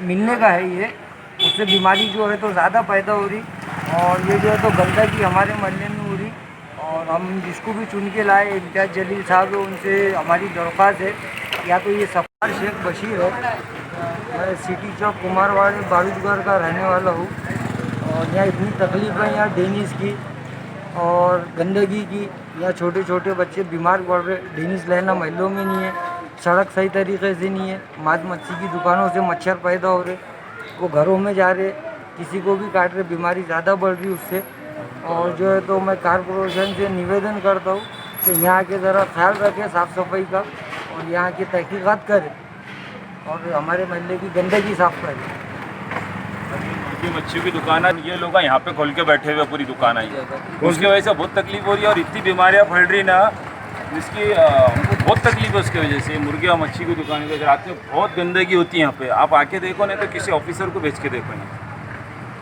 मिलने का है, ये उससे बीमारी जो है तो ज़्यादा पैदा हो रही और ये जो है तो गंदगी हमारे मोहल्ले में हो रही। और हम जिसको भी चुन के लाए इम्तियाज़ जलील साहब, उनसे हमारी दरख्वास्त है या तो ये सफार शेख बशीर है, मैं सिटी चौक कुमारवाड़ा बारूदगर का रहने वाला हूँ और यहाँ इतनी तकलीफ है यहाँ डेनिस की और गंदगी की। यहाँ छोटे छोटे बच्चे बीमार पड़ रहे, डेनिस लेना महलों में नहीं है, सड़क सही तरीके से नहीं है, मांस मच्छी की दुकानों से मच्छर पैदा हो रहे, वो घरों में जा रहे, किसी को भी काट रहे, बीमारी ज़्यादा बढ़ रही उससे। और जो है तो मैं कॉरपोरेशन से निवेदन करता हूँ कि यहाँ के ज़रा ख्याल रखें साफ़ सफाई का और यहाँ की तहकीकात करें और हमारे महल्ले की गंदगी साफ़ करें। मच्छी की दुकान है, ये लोग यहाँ पे खोल के बैठे हुए पूरी दुकान है, उसकी वजह से बहुत तकलीफ हो रही है और इतनी बीमारियाँ फैल रही ना, जिसकी हमको बहुत तकलीफ है उसकी वजह से। मुर्गी और मच्छी की दुकान है, रात में बहुत गंदगी होती है यहाँ पे, आप आके देखो नहीं तो किसी ऑफिसर को भेज के देखो।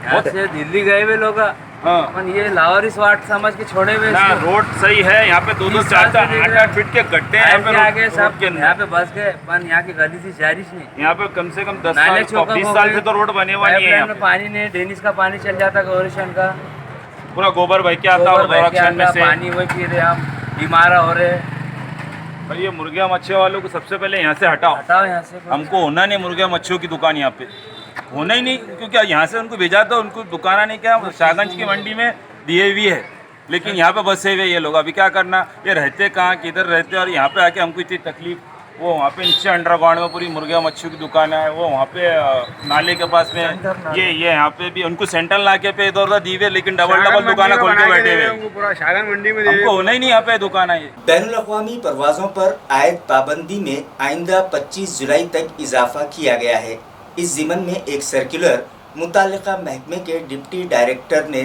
बहुत से दिल्ली गए हुए लोग, हाँ, ये लाहौरिस वाट समझ के छोड़े हुए ना, रोड सही है यहाँ पे, 2-2 4-4 8-8 फीट के गड्ढे हैं आगे सब यहाँ पे बस गए, पर यहाँ की गली से जारिश नहीं। यहाँ पे कम से कम 10 साल 20 साल से तो रोड बने हुआ नहीं है यहाँ पे। पानी नहीं, डेनिस का पानी चल जाता गौरीशन का, पूरा गोबर बह के आता है पानी, वही पी रहे हम, बीमार हो रहे। भाई ये मुर्गिया मच्छियों वालों को सबसे पहले यहाँ से हटाओ यहाँ से, हमको होना नहीं मुर्गिया मच्छियों की दुकान यहाँ पे होना ही नहीं, क्योंकि यहाँ से उनको भेजा था, उनको दुकाना नहीं, क्या शाहगंज की मंडी में दिए हुई है, लेकिन यहाँ पे बसे हुए ये लोग। अभी क्या करना, ये रहते कहाँ, किधर रहते, और यहाँ पे आके हमको इतनी तकलीफ। वो वहाँ पे नीचे अंडरग्राउंड में पूरी मुर्गिया मच्छियों की दुकान है, वो वहाँ पे नाले के पास में ये यहाँ पे भी उनको सेंट्रल नाके पे इधर उधर दी हुए, लेकिन डबल दुकान खोल के बैठे हुए, पूरा शाहगंज मंडी में हमको होना ही नहीं यहाँ पे दुकान है। बैनुल-अक़वामी परवाज़ों पर आयद पाबंदी में आइंदा 25 जुलाई तक इजाफा किया गया है। इस ज़िमन में एक सर्कुलर मुताल्लिक़ा महकमे के डिप्टी डायरेक्टर ने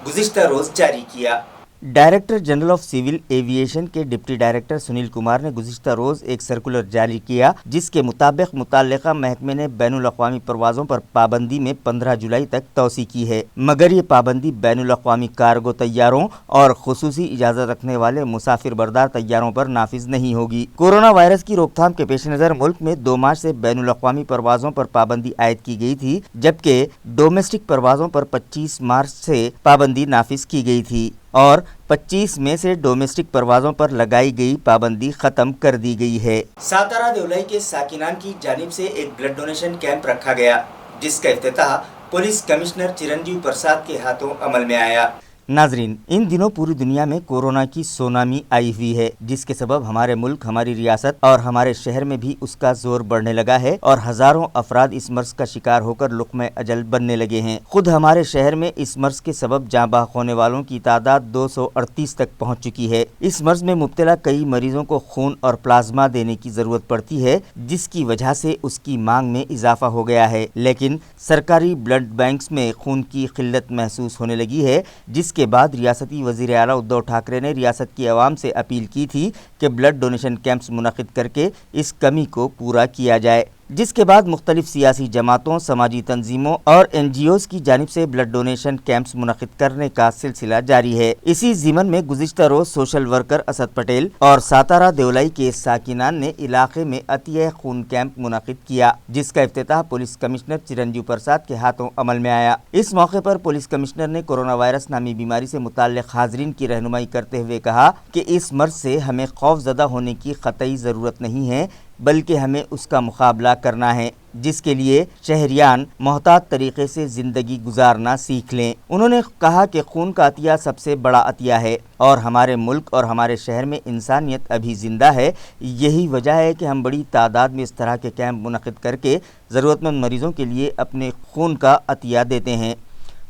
गुज़िश्ता रोज़ जारी किया। Director general of civil aviation के डिप्टी डायरेक्टर सुनील कुमार ने गुज़िश्ता रोज एक सर्कुलर जारी किया, जिसके मुताबिक मुताल्लिका महकमे ने बैनुल अक़वामी परवाज़ों पर पाबंदी में 15 जुलाई तक तौसी की है, मगर ये पाबंदी बैनुल अक़वामी कार्गो तैयारों और खुसूसी इजाज़त रखने वाले मुसाफिर बरदार तैयारों पर नाफिज नहीं होगी। कोरोना वायरस की रोकथाम के पेश नज़र मुल्क में 2 मार्च से बैनुल अक़वामी परवाज़ों पर पाबंदी आयद की गई थी, जबकि डोमेस्टिक परवाज़ों पर 25 मार्च से पाबंदी नाफिज की गई थी और 25 मई से डोमेस्टिक परवाज़ों पर लगाई गई पाबंदी खत्म कर दी गई है। सातारा देवलाई के साकिनान की जानिब से एक ब्लड डोनेशन कैंप रखा गया, जिसका इफ्तिताह पुलिस कमिश्नर चिरंजीव प्रसाद के हाथों अमल में आया। नाजरीन, इन दिनों पूरी दुनिया में कोरोना की सोनामी आई हुई है, जिसके सबब हमारे मुल्क, हमारी रियासत और हमारे शहर में भी उसका जोर बढ़ने लगा है और हजारों अफराद इस मर्ज का शिकार होकर लुक़्मे अजल बनने लगे हैं। खुद हमारे शहर में इस मर्ज के सबब जाँ बाख होने वालों की तादाद 238 तक पहुँच चुकी है। इस मर्ज में मुब्तला कई मरीजों को खून और प्लाज्मा देने की जरूरत पड़ती है, जिसकी वजह से उसकी मांग में इजाफा हो गया है, लेकिन सरकारी ब्लड बैंक्स में खून की किल्लत महसूस होने लगी है, जिसके बाद रियासती वज़ीर आला उद्धव ठाकरे ने रियासत की आवाम से अपील की थी कि ब्लड डोनेशन कैंप्स मुनक़िद करके इस कमी को पूरा किया जाए, जिसके बाद मुख्तलिफ सियासी जमातों, समाजी तंजीमों और NGOs की जानिब से ब्लड डोनेशन कैंप्स मुनक़िद करने का सिलसिला जारी है। इसी ज़िमन में गुज़िश्ता रोज सोशल वर्कर असद पटेल और सातारा देवलाई के साकिनान ने इलाके में अतिय खून कैंप मुनक़िद किया, जिसका इफ्तिताह पुलिस कमिश्नर चिरंजीव प्रसाद के हाथों अमल में आया। इस मौके पर पुलिस कमिश्नर ने कोरोना वायरस नामी बीमारी से मुताल्लिक़ हाज़रीन की रहनुमाई करते हुए कहा कि इस मर्ज से हमें खौफज़दा होने की क़तई ज़रूरत नहीं है, बल्कि हमें उसका मुकाबला करना है, जिसके लिए शहरियान मोहतात तरीके से ज़िंदगी गुजारना सीख लें। उन्होंने कहा कि खून का अतिया सबसे बड़ा अतिया है और हमारे मुल्क और हमारे शहर में इंसानियत अभी ज़िंदा है। यही वजह है कि हम बड़ी तादाद में इस तरह के कैंप मुनक़िद करके ज़रूरतमंद मरीज़ों के लिए अपने खून का अतिया देते हैं।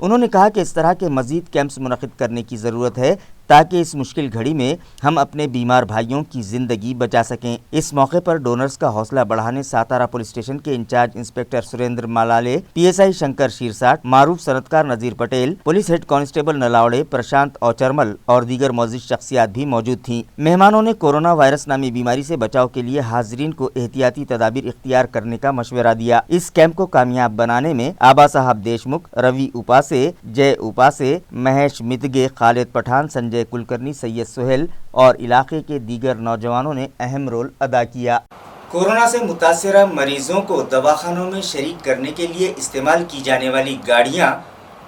उन्होंने कहा कि इस तरह के मज़ीद कैंप्स मुनक़िद करने की ज़रूरत है, ताकि इस मुश्किल घड़ी में हम अपने बीमार भाइयों की ज़िंदगी बचा सकें। इस मौके पर डोनर्स का हौसला बढ़ाने सातारा पुलिस स्टेशन के in charge inspector Surendra Malale, PSI Shankar Shirsat, Maruf Sanatkar Nazir Patel, police head constable Nalawade, Prashant Aucharmal और दीगर मौजूद शख्सियात भी मौजूद थीं। मेहमानों ने कोरोना वायरस नामी बीमारी से बचाव के लिए हाज़रीन को एहतियाती तदाबीर इख्तियार करने का मशवरा दिया। इस कैंप को कामयाब बनाने में आबा साहब देशमुख, रवि उपासे, जय उपासे, महेश मितगे, खालिद पठान, संजय कुलकर्णी, सैयद सुहेल और इलाके के दीगर नौजवानों ने अहम रोल अदा किया। कोरोना से मुतासिरा मरीजों को दवाखानों में शरीक करने के लिए इस्तेमाल की जाने वाली गाड़ियां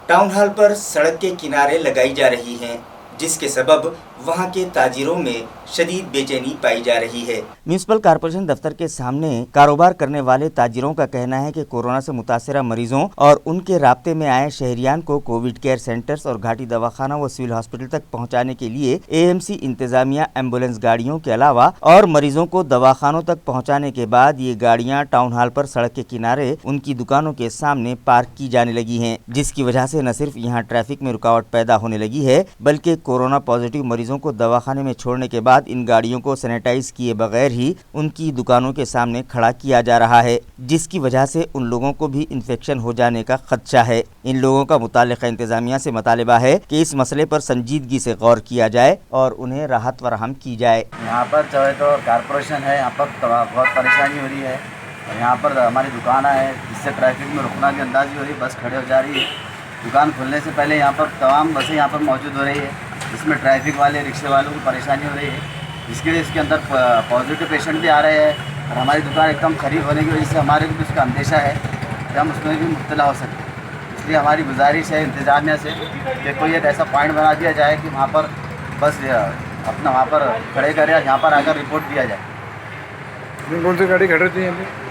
टाउन हॉल पर सड़क के किनारे लगाई जा रही हैं, जिसके सबब वहां के ताजिरों में शदीद बेचैनी पाई जा रही है। म्यूनिसिपल कॉर्पोरेशन दफ्तर के सामने कारोबार करने वाले ताजिरों का कहना है कि कोरोना से मुतासिरा मरीजों और उनके राब्ते में आए शहरियान को कोविड केयर सेंटर्स और घाटी दवाखाना व सिविल हॉस्पिटल तक पहुंचाने के लिए AMC इंतजामिया एम्बुलेंस गाड़ियों के अलावा और मरीजों को दवाखानों तक पहुँचाने के बाद ये गाड़ियाँ टाउन हॉल पर सड़क के किनारे उनकी दुकानों के सामने पार्क की जाने लगी है, जिसकी वजह से न सिर्फ यहाँ ट्रैफिक में रुकावट पैदा होने लगी है, बल्कि कोरोना पॉजिटिव मरीजों को दवाखाने में छोड़ने के बाद इन गाड़ियों को सैनिटाइज किए बगैर ही उनकी दुकानों के सामने खड़ा किया जा रहा है, जिसकी वजह से उन लोगों को भी इन्फेक्शन हो जाने का खदशा है। इन लोगों का मुताल्लिक़ा इंतजामिया से मुतालिबा है कि इस मसले पर संजीदगी से गौर किया जाए और उन्हें राहत फराहम की जाए। यहाँ पर जो है तो कारपोरेशन है, यहाँ पर बहुत परेशानी हो रही है और यहाँ पर हमारी दुकान है, जिससे ट्रैफिक में रुकना भी अंदाज़ी हो रही है, बस खड़े हो जा रही है। दुकान खुलने से पहले यहाँ पर तमाम बसें यहाँ पर मौजूद हो रही है, जिसमें ट्रैफिक वाले रिक्शे वालों को परेशानी हो रही है, जिसके लिए इसके अंदर पॉजिटिव पेशेंट भी आ रहे हैं और हमारी दुकान एकदम खरीद होने की वजह से हमारे को भी उसका अंदेशा है कि हम उसमें भी मुब्तला हो सकते हैं। इसलिए हमारी गुजारिश है इंतजामिया से कि कोई एक ऐसा पॉइंट बना दिया जाए कि वहाँ पर बस अपना वहाँ पर खड़े करें, यहाँ पर आकर रिपोर्ट दिया जाए। कौन सी गाड़ी खड़ी रहती है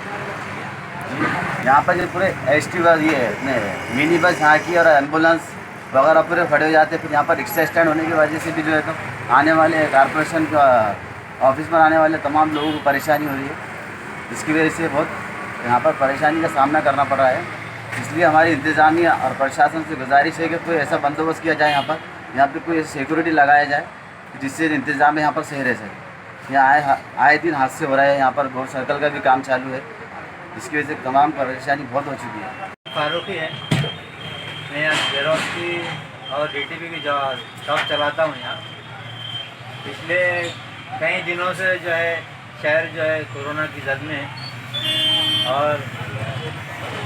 यहाँ पर जो पूरे ST बस, ये मिनी बस यहाँ की और एम्बुलेंस वगैरह पूरे खड़े हो जाते हैं। फिर यहाँ पर रिक्शा स्टैंड होने की वजह से भी जो है तो आने वाले कारपोरेशन का ऑफिस में आने वाले तमाम लोगों को परेशानी हो रही है, जिसकी वजह से बहुत यहाँ पर परेशानी का सामना करना पड़ रहा है। इसलिए हमारी इंतजामिया और प्रशासन से गुजारिश है कि कोई ऐसा बंदोबस्त किया जाए, यहाँ पर कोई सिक्योरिटी लगाया जाए जिससे इंतजाम यहाँ पर सही रह सके। यहाँ आए दिन हादसे हो रहे हैं, यहाँ पर गोल सर्कल का भी काम चालू है, जिसकी वजह से तमाम परेशानी बहुत हो चुकी है। फारूकी है, मैं यहाँ जेरोक्स की और डीटीपी की शॉप चलाता हूँ यहाँ। पिछले कई दिनों से जो है शहर जो है कोरोना की जद में है और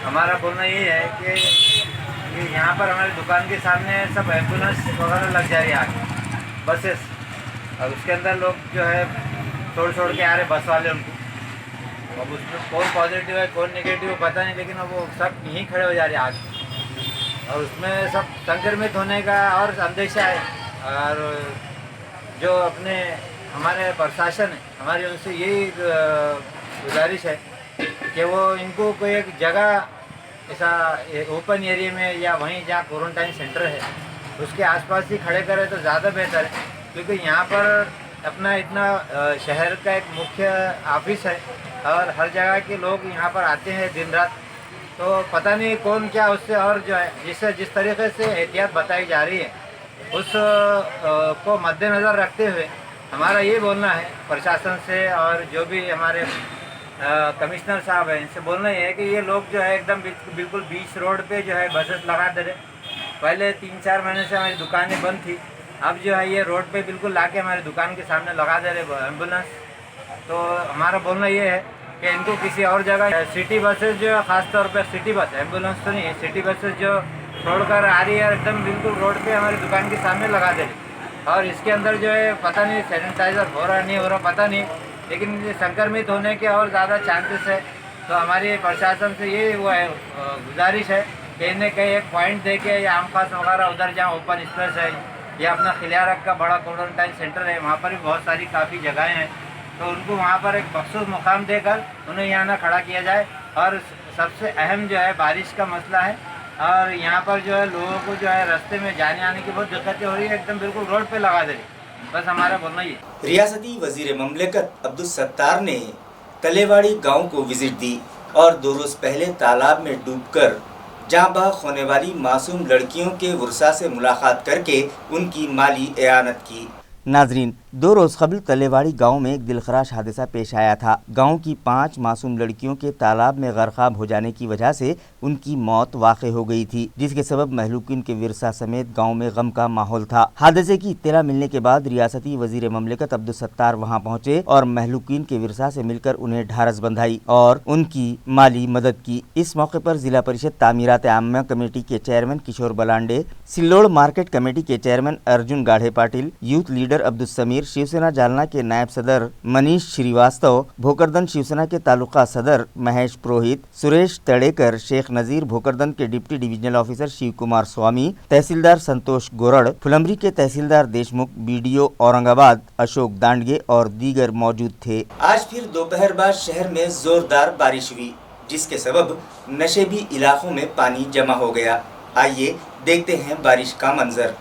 हमारा बोलना ये है कि यहाँ पर हमारी दुकान के सामने सब एम्बुलेंस वगैरह लग जा रही है आगे बसेस, और उसके अंदर लोग जो है छोड़ के आ रहे बस वाले उनको। अब उसमें कौन पॉजिटिव है कौन नेगेटिव है पता नहीं, लेकिन अब वो सब यहीं खड़े हो जा रहे हैं आगे और उसमें सब संक्रमित होने का और अंदेशा है। और जो अपने हमारे प्रशासन है हमारी उनसे यही गुजारिश है कि वो इनको कोई एक जगह ऐसा ओपन एरिया में या वहीं जहाँ क्वारंटाइन सेंटर है उसके आसपास ही खड़े करें तो ज़्यादा बेहतर है, क्योंकि यहाँ पर अपना इतना शहर का एक मुख्य ऑफिस है और हर जगह के लोग यहाँ पर आते हैं दिन रात, तो पता नहीं कौन क्या उससे और जो है जिस तरीके से एहतियात बताई जा रही है उस को मद्देनज़र रखते हुए हमारा ये बोलना है प्रशासन से और जो भी हमारे कमिश्नर साहब हैं इनसे बोलना ये है कि ये लोग जो है एकदम बिल्कुल बीच रोड पे जो है बसेस लगा दे रहे। पहले 3-4 महीने से हमारी दुकानें बंद थी, अब जो है ये रोड पे बिल्कुल लाके हमारी दुकान के सामने लगा दे रहे एम्बुलेंस। तो हमारा बोलना ये है कि इनको किसी और जगह सिटी बसेस जो है ख़ासतौर पर सिटी बस एम्बुलेंस तो नहीं है, सिटी बसेस जो छोड़कर आ रही है एकदम बिल्कुल रोड पे हमारी दुकान के सामने लगा दे रही और इसके अंदर जो है पता नहीं सैनिटाइज़र हो रहा नहीं हो रहा पता नहीं, लेकिन संक्रमित होने के और ज़्यादा चांसेस है। तो हमारी प्रशासन से ये वो है गुजारिश है कि इन्हें कहीं एक पॉइंट दे के या आमखास वगैरह उधर जहाँ ओपन स्पेस है या अपना खिलियारक का बड़ा क्वारंटाइन सेंटर है वहाँ पर भी बहुत सारी काफ़ी जगहें हैं, तो उनको वहाँ पर एक मखसूस मुकाम देकर उन्हें यहाँ ना खड़ा किया जाए। और सबसे अहम जो है बारिश का मसला है और यहाँ पर जो है लोगों को जो है रास्ते में जाने आने की बहुत दिक्कतें हो रही है, एकदम बिल्कुल रोड पे लगा दे रही। बस हमारा बोलना ही है। रियासती वजीर ममलिकत अब्दुल सत्तार ने तलेवाड़ी गांव को विजिट दी और 2 रोज पहले तालाब में डूबकर जाँ बहक होने वाली मासूम लड़कियों के वर्षा से मुलाकात करके उनकी माली एआनत की। नाजरीन, 2 रोज़ कबल तलेवाड़ी गांव में एक दिलखराश हादसा पेश आया था। गांव की 5 मासूम लड़कियों के तालाब में गर्काब हो जाने की वजह से उनकी मौत वाक़ई हो गई थी, जिसके सबब महलूकिन के विरसा समेत गांव में गम का माहौल था। हादसे की इत्तला मिलने के बाद रियासती वजीर ममलिकत अब्दुल सत्तार वहां पहुंचे और महलूकिन के विरसा से मिलकर उन्हें ढारस बंधाई और उनकी माली मदद की। इस मौके पर जिला परिषद तामीरात आम्मा कमेटी के चेयरमैन किशोर बलांडे, सिल्लोड़ मार्केट कमेटी के चेयरमैन अर्जुन गाढ़े पाटिल, यूथ लीडर अब्दुल समीर, शिवसेना जालना के नायब सदर मनीष श्रीवास्तव, भोकरदन शिवसेना के तालुका सदर महेश पुरोहित, सुरेश तड़ेकर, शेख नजीर, भोकरदन के deputy divisional officer Shiv Kumar Swami, tehsildar Santosh Gorad, Phulambri के तहसीलदार देशमुख, बीडीओ औरंगाबाद अशोक दांडगे और दीगर मौजूद थे। आज फिर दोपहर बाद शहर में जोरदार बारिश हुई, जिसके सबब नशेबी इलाकों में पानी जमा हो गया। आइए देखते हैं बारिश का मंजर।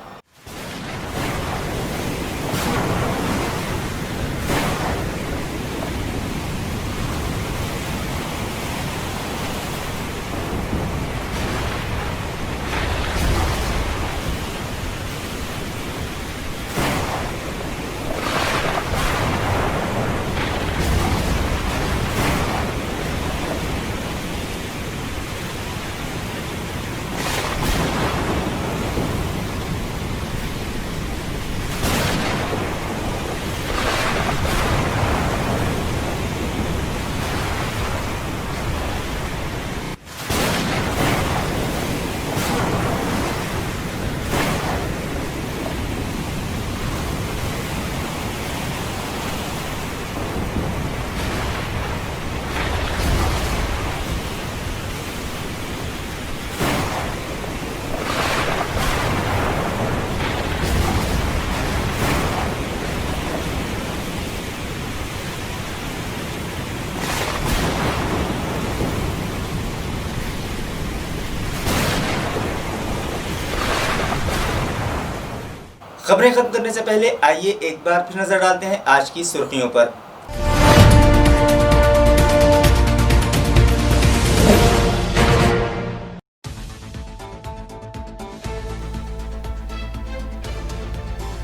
खबरें खत्म करने से पहले आइए एक बार फिर नजर डालते हैं आज की सुर्खियों पर।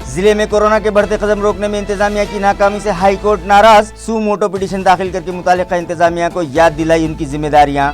जिले में कोरोना के बढ़ते कदम रोकने में इंतजामिया की नाकामी से हाई कोर्ट नाराज, सू मोटो पिटीशन दाखिल करके मुतालिका इंतजामिया को याद दिलाई उनकी जिम्मेदारियां।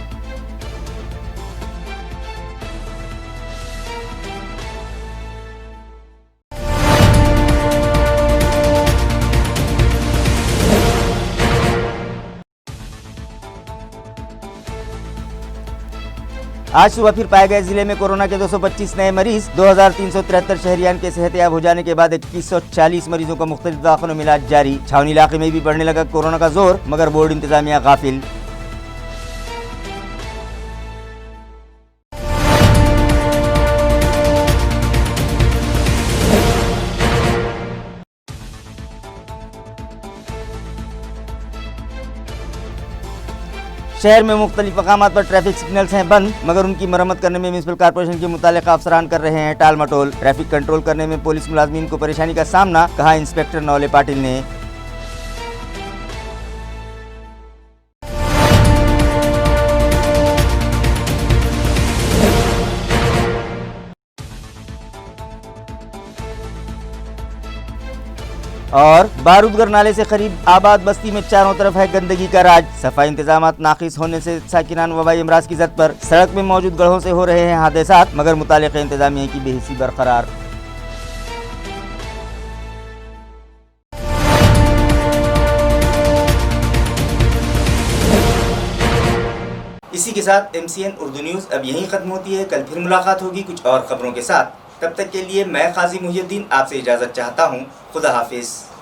आज सुबह फिर पाए गए जिले में कोरोना के 225 नए मरीज। 2373 शहरियान के सेहतयाब हो जाने के बाद 2140 मरीजों का मुख्तलिफ दवाखानों में इलाज जारी। छावनी इलाके में भी बढ़ने लगा कोरोना का जोर, मगर बोर्ड इंतजामिया गाफिल। शहर में मुख्तलिफ मकामात पर ट्रैफिक सिग्नल्स हैं बंद, मगर उनकी मरम्मत करने में म्युनिसिपल कॉर्पोरेशन के मुतालिका अफसरान कर रहे हैं टाल मटोल। ट्रैफिक कंट्रोल करने में पुलिस मुलाजमीन को परेशानी का सामना, कहा इंस्पेक्टर नौले पाटिल ने। और बारूदगर नाले से करीब आबाद बस्ती में चारों तरफ है गंदगी का राज। सफाई इंतजामात नाकिस होने से साकिनान वबाई अमराज की जद पर सड़क में मौजूद गढ़ों से हो रहे हैं हादसात, मगर मुतालिका इंतजामिया की बेहिसी बरकरार। इसी के साथ MCN उर्दू न्यूज़ अब यहीं खत्म होती है। कल फिर मुलाकात होगी कुछ और खबरों के साथ। तब तक के लिए मैं काजी मुहिउद्दीन आपसे इजाज़त चाहता हूँ। खुदा हाफिज।